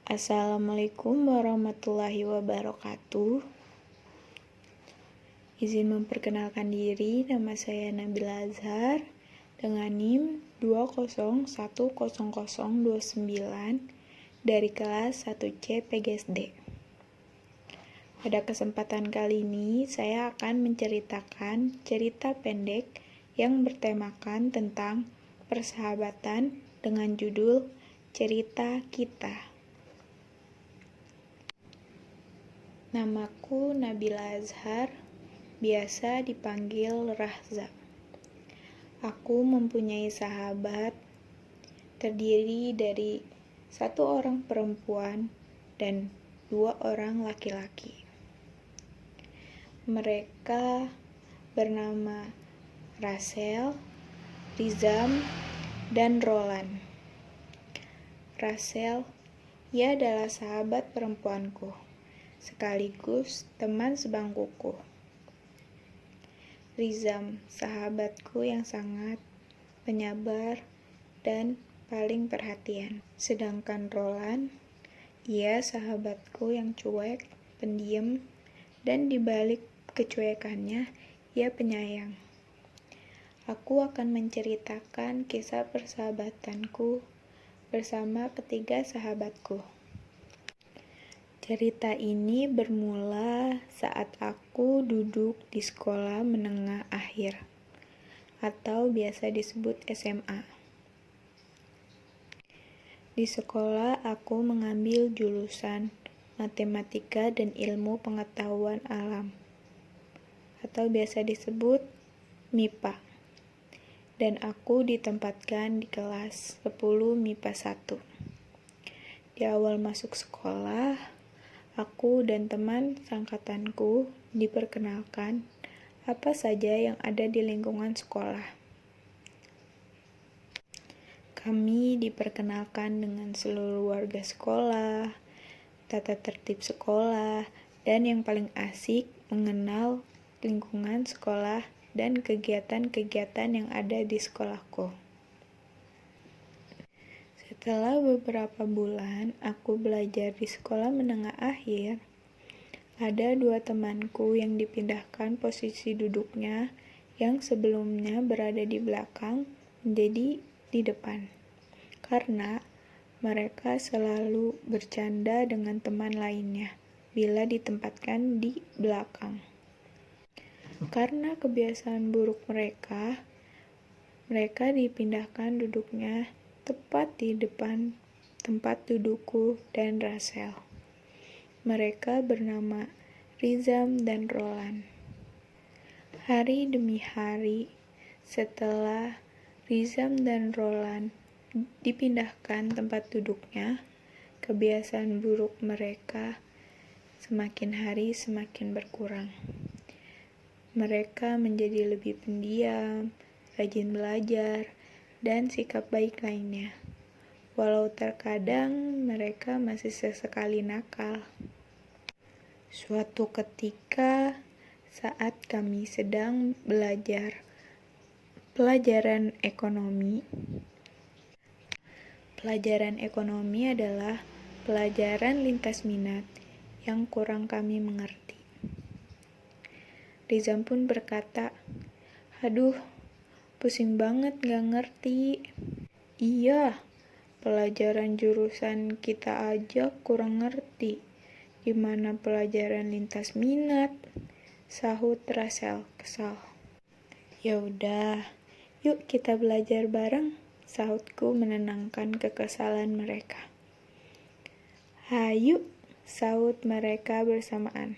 Assalamualaikum warahmatullahi wabarakatuh. Izin memperkenalkan diri, nama saya Nabila Azhar dengan NIM 2010029 dari kelas 1C PGSD. Pada kesempatan kali ini, saya akan menceritakan cerita pendek yang bertemakan tentang persahabatan dengan judul Cerita Kita. Namaku Nabila Azhar, biasa dipanggil Rahza. Aku mempunyai sahabat terdiri dari 1 orang perempuan dan 2 orang laki-laki. Mereka bernama Rachel, Rizam, dan Roland. Rachel, ia adalah sahabat perempuanku, sekaligus teman sebangkuku. Rizam, sahabatku yang sangat penyabar dan paling perhatian. Sedangkan Roland, ia sahabatku yang cuek, pendiam, dan dibalik kecuekannya, ia penyayang. Aku akan menceritakan kisah persahabatanku bersama ketiga sahabatku. Cerita ini bermula saat aku duduk di sekolah menengah akhir, atau biasa disebut SMA. Di sekolah aku mengambil jurusan Matematika dan Ilmu Pengetahuan Alam, atau biasa disebut MIPA. Dan aku ditempatkan di kelas 10 MIPA 1. Di awal masuk sekolah, aku dan teman seangkatanku diperkenalkan apa saja yang ada di lingkungan sekolah. Kami diperkenalkan dengan seluruh warga sekolah, tata tertib sekolah, dan yang paling asik mengenal lingkungan sekolah dan kegiatan-kegiatan yang ada di sekolahku. Setelah beberapa bulan aku belajar di sekolah menengah akhir, ada 2 temanku yang dipindahkan posisi duduknya yang sebelumnya berada di belakang menjadi di depan, karena mereka selalu bercanda dengan teman lainnya bila ditempatkan di belakang. Karena kebiasaan buruk mereka dipindahkan duduknya tepat di depan tempat dudukku dan Rachel. Mereka bernama Rizam dan Roland. Hari demi hari setelah Rizam dan Roland dipindahkan tempat duduknya, kebiasaan buruk mereka semakin hari semakin berkurang. Mereka menjadi lebih pendiam, rajin belajar, dan sikap baik lainnya. Walau terkadang mereka masih sesekali nakal. Suatu ketika, saat kami sedang belajar pelajaran ekonomi adalah pelajaran lintas minat yang kurang kami mengerti. Rizam pun berkata, "Aduh, pusing banget gak ngerti." "Iya, pelajaran jurusan kita aja kurang ngerti. Gimana pelajaran lintas minat?" sahut Rachel kesal. "Ya udah, yuk kita belajar bareng," sahutku menenangkan kekesalan mereka. "Hayu," sahut mereka bersamaan.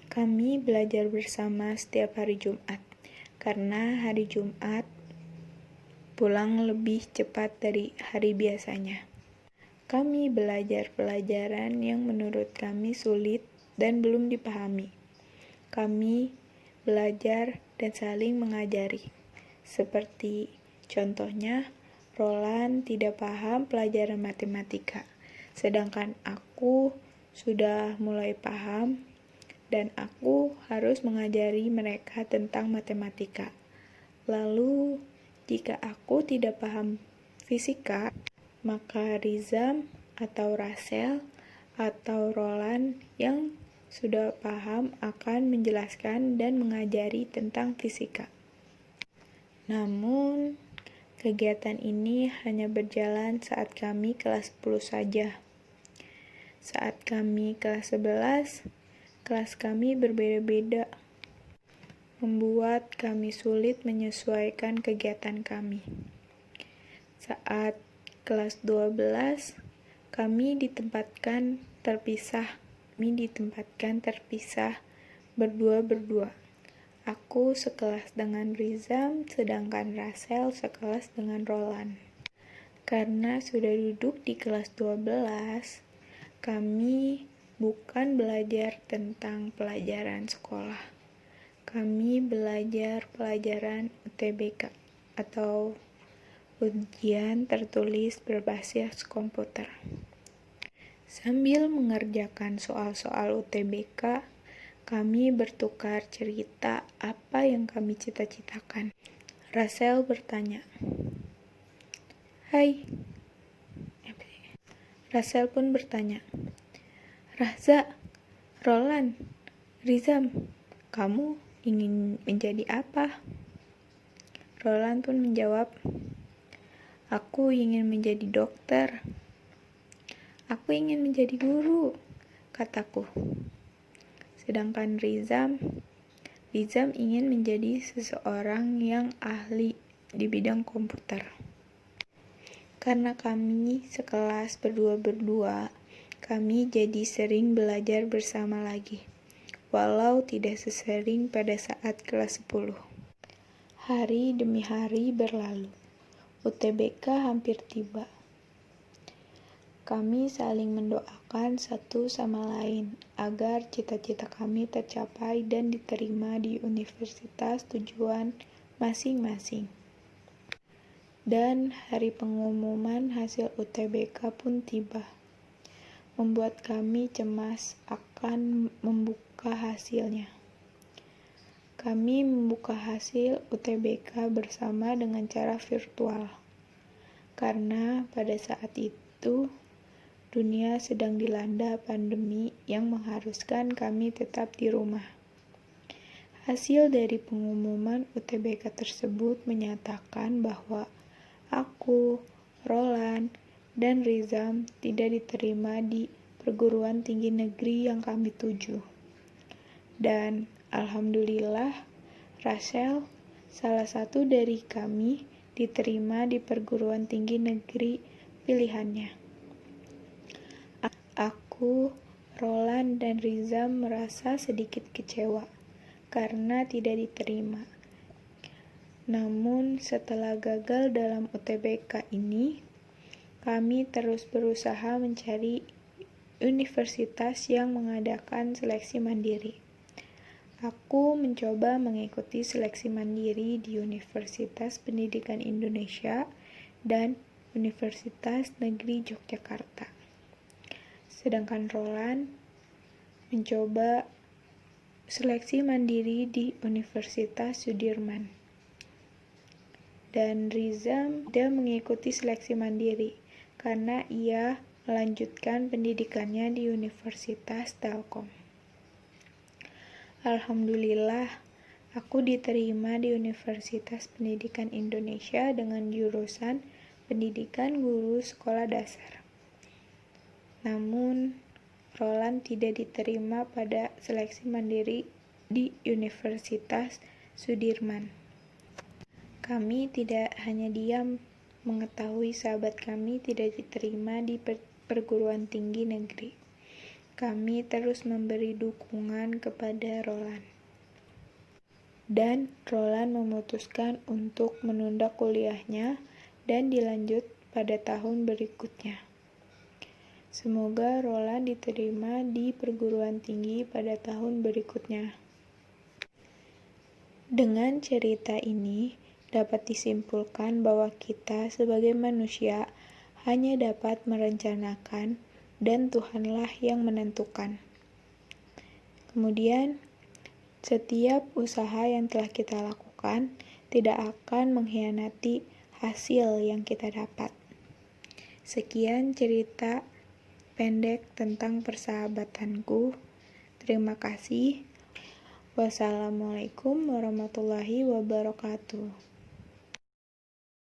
Kami belajar bersama setiap hari Jumat, karena hari Jumat pulang lebih cepat dari hari biasanya. Kami belajar pelajaran yang menurut kami sulit dan belum dipahami. Kami belajar dan saling mengajari. Seperti contohnya, Roland tidak paham pelajaran matematika, sedangkan aku sudah mulai paham dan aku harus mengajari mereka tentang matematika. Lalu, jika aku tidak paham fisika, maka Rizam atau Rasel atau Roland yang sudah paham akan menjelaskan dan mengajari tentang fisika. Namun, kegiatan ini hanya berjalan saat kami kelas 10 saja. Saat kami kelas 11, kelas kami berbeda-beda, membuat kami sulit menyesuaikan kegiatan kami. Saat kelas 12, kami ditempatkan terpisah berdua-berdua. Aku sekelas dengan Rizam, sedangkan Rasel sekelas dengan Roland. Karena sudah duduk di kelas 12, kami bukan belajar tentang pelajaran sekolah. Kami belajar pelajaran UTBK atau ujian tertulis berbasis komputer. Sambil mengerjakan soal-soal UTBK, kami bertukar cerita apa yang kami cita-citakan. Rasel bertanya, "Hai." Rasel pun bertanya, "Rahza, Roland, Rizam, kamu ingin menjadi apa?" Roland pun menjawab, "Aku ingin menjadi dokter." "Aku ingin menjadi guru," kataku. Sedangkan Rizam ingin menjadi seseorang yang ahli di bidang komputer. Karena kami sekelas berdua-berdua, kami jadi sering belajar bersama lagi, walau tidak sesering pada saat kelas 10. Hari demi hari berlalu, UTBK hampir tiba. Kami saling mendoakan satu sama lain agar cita-cita kami tercapai dan diterima di universitas tujuan masing-masing. Dan hari pengumuman hasil UTBK pun tiba, membuat kami cemas akan membuka hasilnya. Kami membuka hasil UTBK bersama dengan cara virtual, karena pada saat itu dunia sedang dilanda pandemi yang mengharuskan kami tetap di rumah. Hasil dari pengumuman UTBK tersebut menyatakan bahwa aku, Roland, dan Rizam tidak diterima di perguruan tinggi negeri yang kami tuju. Dan alhamdulillah, Rasel, salah satu dari kami, diterima di perguruan tinggi negeri pilihannya. Aku, Roland, dan Rizam merasa sedikit kecewa karena tidak diterima. Namun setelah gagal dalam UTBK ini, kami terus berusaha mencari universitas yang mengadakan seleksi mandiri. Aku mencoba mengikuti seleksi mandiri di Universitas Pendidikan Indonesia dan Universitas Negeri Yogyakarta. Sedangkan Roland mencoba seleksi mandiri di Universitas Sudirman. Dan Rizam tidak mengikuti seleksi mandiri karena ia melanjutkan pendidikannya di Universitas Telkom. Alhamdulillah, aku diterima di Universitas Pendidikan Indonesia dengan jurusan Pendidikan Guru Sekolah Dasar. Namun, Roland tidak diterima pada seleksi mandiri di Universitas Sudirman. Kami tidak hanya diam mengetahui sahabat kami tidak diterima di perguruan tinggi negeri. Kami terus memberi dukungan kepada Roland. Dan Roland memutuskan untuk menunda kuliahnya dan dilanjut pada tahun berikutnya. Semoga Roland diterima di perguruan tinggi pada tahun berikutnya. Dengan cerita ini, dapat disimpulkan bahwa kita sebagai manusia hanya dapat merencanakan dan Tuhanlah yang menentukan. Kemudian, setiap usaha yang telah kita lakukan tidak akan mengkhianati hasil yang kita dapat. Sekian cerita pendek tentang persahabatanku. Terima kasih. Wassalamualaikum warahmatullahi wabarakatuh.